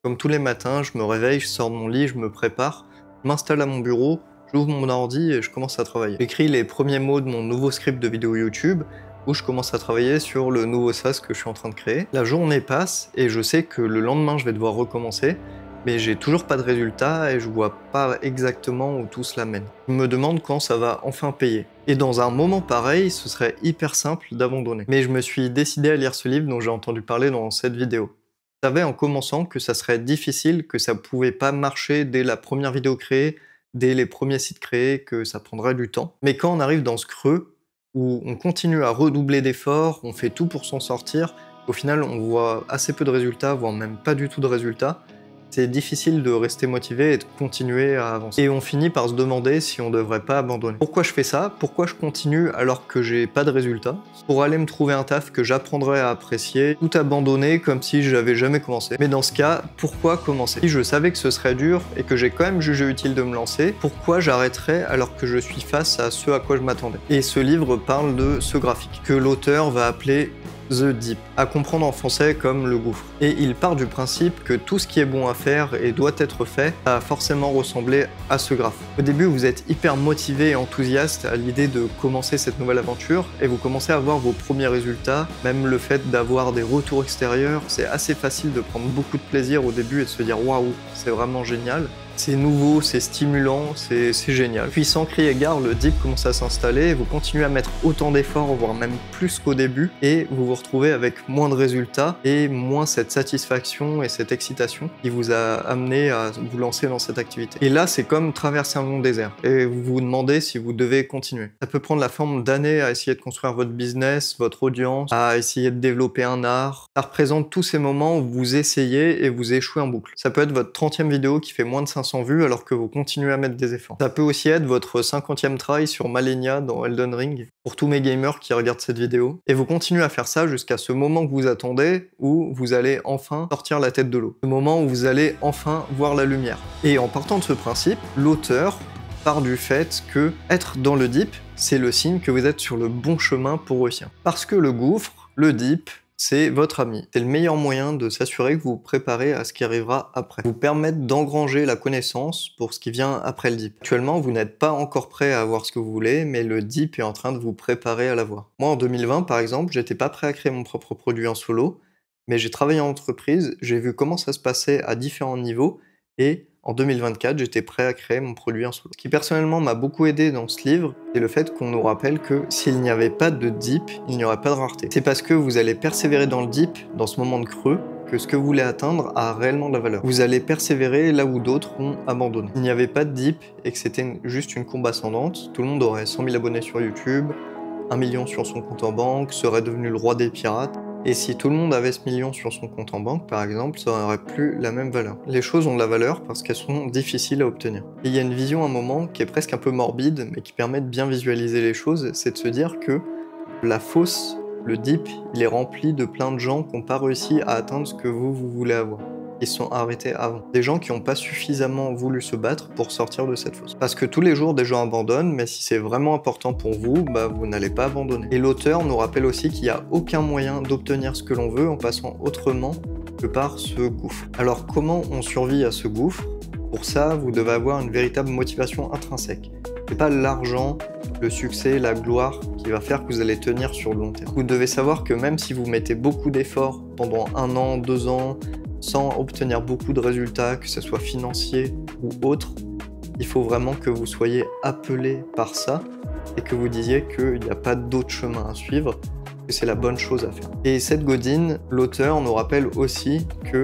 Comme tous les matins, je me réveille, je sors de mon lit, je me prépare, je m'installe à mon bureau, j'ouvre mon ordi et je commence à travailler. J'écris les premiers mots de mon nouveau script de vidéo YouTube, où je commence à travailler sur le nouveau SaaS que je suis en train de créer. La journée passe et je sais que le lendemain je vais devoir recommencer, mais j'ai toujours pas de résultat et je vois pas exactement où tout cela mène. Je me demande quand ça va enfin payer. Et dans un moment pareil, ce serait hyper simple d'abandonner. Mais je me suis décidé à lire ce livre dont j'ai entendu parler dans cette vidéo. Je savais en commençant que ça serait difficile, que ça pouvait pas marcher dès la première vidéo créée, dès les premiers sites créés, que ça prendrait du temps. Mais quand on arrive dans ce creux, où on continue à redoubler d'efforts, on fait tout pour s'en sortir, au final on voit assez peu de résultats, voire même pas du tout de résultats, c'est difficile de rester motivé et de continuer à avancer. Et on finit par se demander si on devrait pas abandonner. Pourquoi je fais ça? Pourquoi je continue alors que j'ai pas de résultats? Pour aller me trouver un taf que j'apprendrais à apprécier, tout abandonner comme si j'avais jamais commencé. Mais dans ce cas, pourquoi commencer? Si je savais que ce serait dur et que j'ai quand même jugé utile de me lancer, pourquoi j'arrêterais alors que je suis face à ce à quoi je m'attendais? Et ce livre parle de ce graphique, que l'auteur va appeler The Deep, à comprendre en français comme le gouffre. Et il part du principe que tout ce qui est bon à faire et doit être fait va forcément ressembler à ce graphe. Au début, vous êtes hyper motivé et enthousiaste à l'idée de commencer cette nouvelle aventure et vous commencez à voir vos premiers résultats, même le fait d'avoir des retours extérieurs, c'est assez facile de prendre beaucoup de plaisir au début et de se dire waouh, c'est vraiment génial. C'est nouveau, c'est stimulant, c'est génial. Puis sans crier gare, le deep commence à s'installer, vous continuez à mettre autant d'efforts, voire même plus qu'au début, et vous vous retrouvez avec moins de résultats et moins cette satisfaction et cette excitation qui vous a amené à vous lancer dans cette activité. Et là, c'est comme traverser un long désert, et vous vous demandez si vous devez continuer. Ça peut prendre la forme d'années à essayer de construire votre business, votre audience, à essayer de développer un art. Ça représente tous ces moments où vous essayez et vous échouez en boucle. Ça peut être votre 30e vidéo qui fait moins de 500 vues alors que vous continuez à mettre des efforts. Ça peut aussi être votre 50e try sur Malenia dans Elden Ring, pour tous mes gamers qui regardent cette vidéo. Et vous continuez à faire ça jusqu'à ce moment que vous attendez où vous allez enfin sortir la tête de l'eau. Ce moment où vous allez enfin voir la lumière. Et en partant de ce principe, l'auteur part du fait que être dans le deep, c'est le signe que vous êtes sur le bon chemin pour réussir. Parce que le gouffre, le deep, c'est votre ami. C'est le meilleur moyen de s'assurer que vous vous préparez à ce qui arrivera après. Vous permettre d'engranger la connaissance pour ce qui vient après le deep. Actuellement, vous n'êtes pas encore prêt à avoir ce que vous voulez, mais le deep est en train de vous préparer à l'avoir. Moi, en 2020, par exemple, j'étais pas prêt à créer mon propre produit en solo, mais j'ai travaillé en entreprise, j'ai vu comment ça se passait à différents niveaux, et en 2024, j'étais prêt à créer mon produit en solo. Ce qui personnellement m'a beaucoup aidé dans ce livre, c'est le fait qu'on nous rappelle que s'il n'y avait pas de deep, il n'y aurait pas de rareté. C'est parce que vous allez persévérer dans le deep, dans ce moment de creux, que ce que vous voulez atteindre a réellement de la valeur. Vous allez persévérer là où d'autres ont abandonné. S'il n'y avait pas de deep et que c'était juste une courbe ascendante, tout le monde aurait 100 000 abonnés sur YouTube, 1 million sur son compte en banque, serait devenu le roi des pirates. Et si tout le monde avait ce million sur son compte en banque, par exemple, ça n'aurait plus la même valeur. Les choses ont de la valeur parce qu'elles sont difficiles à obtenir. Et il y a une vision à un moment qui est presque un peu morbide, mais qui permet de bien visualiser les choses, c'est de se dire que la fosse, le deep, il est rempli de plein de gens qui n'ont pas réussi à atteindre ce que vous voulez avoir. Ils sont arrêtés avant. Des gens qui n'ont pas suffisamment voulu se battre pour sortir de cette fosse. Parce que tous les jours, des gens abandonnent, mais si c'est vraiment important pour vous, vous n'allez pas abandonner. Et l'auteur nous rappelle aussi qu'il n'y a aucun moyen d'obtenir ce que l'on veut en passant autrement que par ce gouffre. Alors comment on survit à ce gouffre? Pour ça, vous devez avoir une véritable motivation intrinsèque. C'est pas l'argent, le succès, la gloire qui va faire que vous allez tenir sur le long terme. Vous devez savoir que même si vous mettez beaucoup d'efforts pendant 1 an, 2 ans, sans obtenir beaucoup de résultats, que ce soit financier ou autre, il faut vraiment que vous soyez appelé par ça et que vous disiez qu'il n'y a pas d'autre chemin à suivre, que c'est la bonne chose à faire. Et Seth Godin, l'auteur, nous rappelle aussi que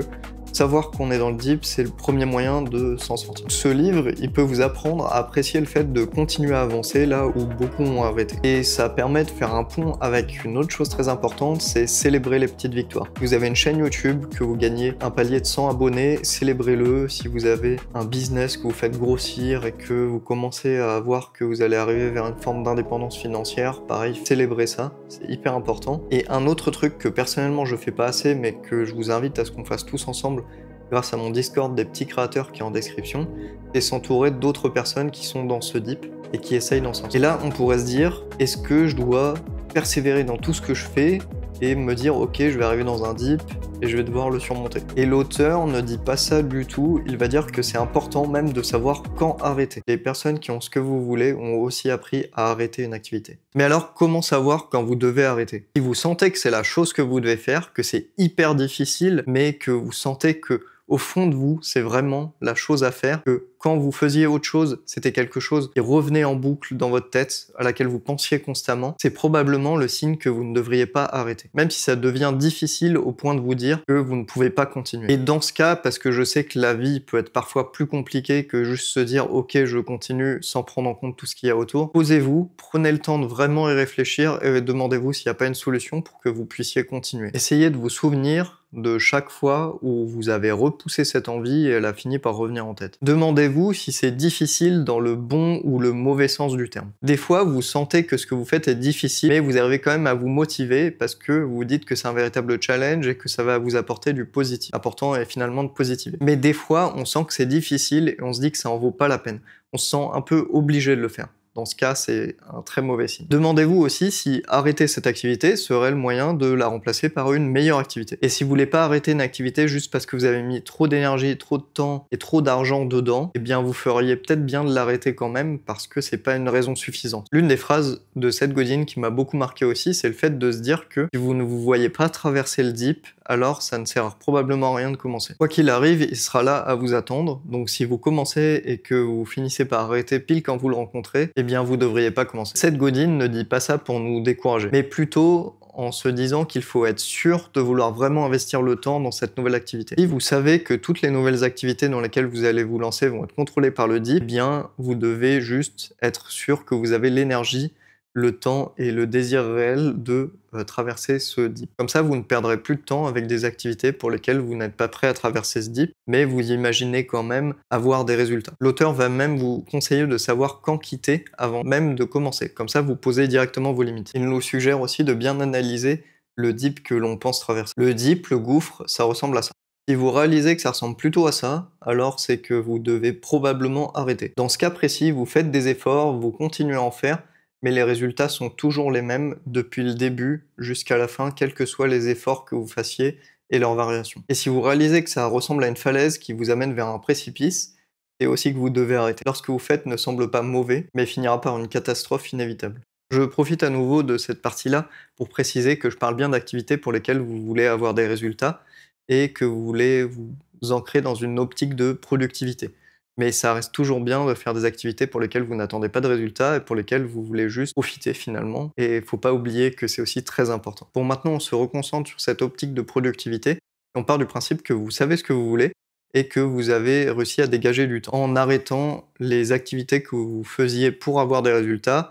savoir qu'on est dans le deep, c'est le premier moyen de s'en sortir. Ce livre, il peut vous apprendre à apprécier le fait de continuer à avancer là où beaucoup ont arrêté. Et ça permet de faire un pont avec une autre chose très importante, c'est célébrer les petites victoires. Vous avez une chaîne YouTube, que vous gagnez un palier de 100 abonnés, célébrez-le. Si vous avez un business que vous faites grossir et que vous commencez à voir que vous allez arriver vers une forme d'indépendance financière, pareil, célébrez ça, c'est hyper important. Et un autre truc que personnellement je fais pas assez, mais que je vous invite à ce qu'on fasse tous ensemble, grâce à mon Discord des petits créateurs qui est en description, et s'entourer d'autres personnes qui sont dans ce deep et qui essayent d'en sortir. Et là, on pourrait se dire, est-ce que je dois persévérer dans tout ce que je fais et me dire, ok, je vais arriver dans un deep et je vais devoir le surmonter. Et l'auteur ne dit pas ça du tout, il va dire que c'est important même de savoir quand arrêter. Les personnes qui ont ce que vous voulez ont aussi appris à arrêter une activité. Mais alors, comment savoir quand vous devez arrêter? Si vous sentez que c'est la chose que vous devez faire, que c'est hyper difficile, mais que vous sentez que au fond de vous, c'est vraiment la chose à faire, que quand vous faisiez autre chose, c'était quelque chose qui revenait en boucle dans votre tête, à laquelle vous pensiez constamment, c'est probablement le signe que vous ne devriez pas arrêter. Même si ça devient difficile au point de vous dire que vous ne pouvez pas continuer. Et dans ce cas, parce que je sais que la vie peut être parfois plus compliquée que juste se dire « Ok, je continue » sans prendre en compte tout ce qu'il y a autour, posez-vous, prenez le temps de vraiment y réfléchir et demandez-vous s'il n'y a pas une solution pour que vous puissiez continuer. Essayez de vous souvenir de chaque fois où vous avez repoussé cette envie et elle a fini par revenir en tête. Demandez-vous si c'est difficile dans le bon ou le mauvais sens du terme. Des fois, vous sentez que ce que vous faites est difficile, mais vous arrivez quand même à vous motiver parce que vous vous dites que c'est un véritable challenge et que ça va vous apporter du positif. L'important est finalement de positiver. Mais des fois, on sent que c'est difficile et on se dit que ça en vaut pas la peine. On se sent un peu obligé de le faire. Dans ce cas, c'est un très mauvais signe. Demandez-vous aussi si arrêter cette activité serait le moyen de la remplacer par une meilleure activité. Et si vous voulez pas arrêter une activité juste parce que vous avez mis trop d'énergie, trop de temps et trop d'argent dedans, eh bien vous feriez peut-être bien de l'arrêter quand même parce que c'est pas une raison suffisante. L'une des phrases de Seth Godin qui m'a beaucoup marqué aussi, c'est le fait de se dire que si vous ne vous voyez pas traverser le dip, alors ça ne sert probablement à rien de commencer. Quoi qu'il arrive, il sera là à vous attendre, donc si vous commencez et que vous finissez par arrêter pile quand vous le rencontrez, eh bien vous devriez pas commencer. Seth Godin ne dit pas ça pour nous décourager, mais plutôt en se disant qu'il faut être sûr de vouloir vraiment investir le temps dans cette nouvelle activité. Si vous savez que toutes les nouvelles activités dans lesquelles vous allez vous lancer vont être contrôlées par le DIP, eh bien vous devez juste être sûr que vous avez l'énergie, le temps et le désir réel de traverser ce dip. Comme ça, vous ne perdrez plus de temps avec des activités pour lesquelles vous n'êtes pas prêt à traverser ce dip, mais vous imaginez quand même avoir des résultats. L'auteur va même vous conseiller de savoir quand quitter avant même de commencer. Comme ça, vous posez directement vos limites. Il nous suggère aussi de bien analyser le dip que l'on pense traverser. Le dip, le gouffre, ça ressemble à ça. Si vous réalisez que ça ressemble plutôt à ça, alors c'est que vous devez probablement arrêter. Dans ce cas précis, vous faites des efforts, vous continuez à en faire, mais les résultats sont toujours les mêmes depuis le début jusqu'à la fin, quels que soient les efforts que vous fassiez et leurs variations. Et si vous réalisez que ça ressemble à une falaise qui vous amène vers un précipice, c'est aussi que vous devez arrêter. Lorsque vous faites ne semble pas mauvais, mais finira par une catastrophe inévitable. Je profite à nouveau de cette partie-là pour préciser que je parle bien d'activités pour lesquelles vous voulez avoir des résultats et que vous voulez vous ancrer dans une optique de productivité. Mais ça reste toujours bien de faire des activités pour lesquelles vous n'attendez pas de résultats et pour lesquelles vous voulez juste profiter finalement. Et il ne faut pas oublier que c'est aussi très important. Bon, maintenant on se reconcentre sur cette optique de productivité et on part du principe que vous savez ce que vous voulez et que vous avez réussi à dégager du temps en arrêtant les activités que vous faisiez pour avoir des résultats,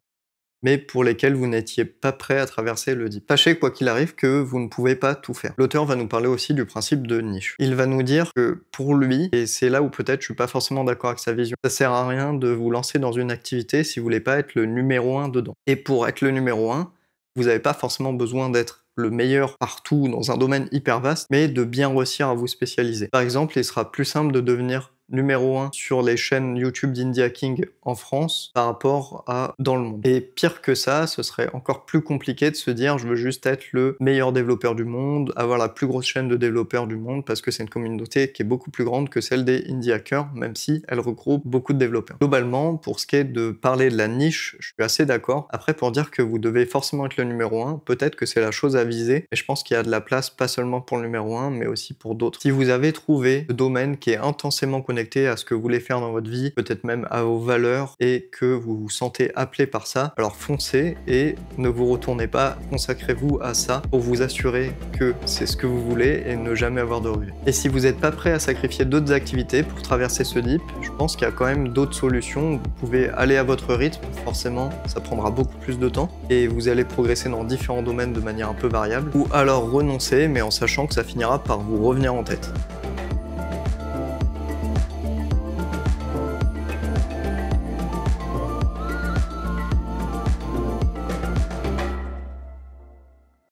mais pour lesquels vous n'étiez pas prêt à traverser le dip. Sachez, quoi qu'il arrive, que vous ne pouvez pas tout faire. L'auteur va nous parler aussi du principe de niche. Il va nous dire que pour lui, et c'est là où peut-être je suis pas forcément d'accord avec sa vision, ça sert à rien de vous lancer dans une activité si vous voulez pas être le numéro 1 dedans. Et pour être le numéro 1, vous n'avez pas forcément besoin d'être le meilleur partout dans un domaine hyper vaste, mais de bien réussir à vous spécialiser. Par exemple, il sera plus simple de devenir numéro 1 sur les chaînes YouTube d'India King en France par rapport à dans le monde. Et pire que ça, ce serait encore plus compliqué de se dire je veux juste être le meilleur développeur du monde, avoir la plus grosse chaîne de développeurs du monde parce que c'est une communauté qui est beaucoup plus grande que celle des indie hackers, même si elle regroupe beaucoup de développeurs. Globalement, pour ce qui est de parler de la niche, je suis assez d'accord. Après, pour dire que vous devez forcément être le numéro 1, peut-être que c'est la chose à viser, et je pense qu'il y a de la place pas seulement pour le numéro 1, mais aussi pour d'autres. Si vous avez trouvé ce domaine qui est intensément connecté à ce que vous voulez faire dans votre vie, peut-être même à vos valeurs, et que vous vous sentez appelé par ça, alors foncez et ne vous retournez pas, consacrez-vous à ça pour vous assurer que c'est ce que vous voulez et ne jamais avoir de regrets. Et si vous n'êtes pas prêt à sacrifier d'autres activités pour traverser ce dip, je pense qu'il y a quand même d'autres solutions. Vous pouvez aller à votre rythme, forcément ça prendra beaucoup plus de temps et vous allez progresser dans différents domaines de manière un peu variable, ou alors renoncer mais en sachant que ça finira par vous revenir en tête.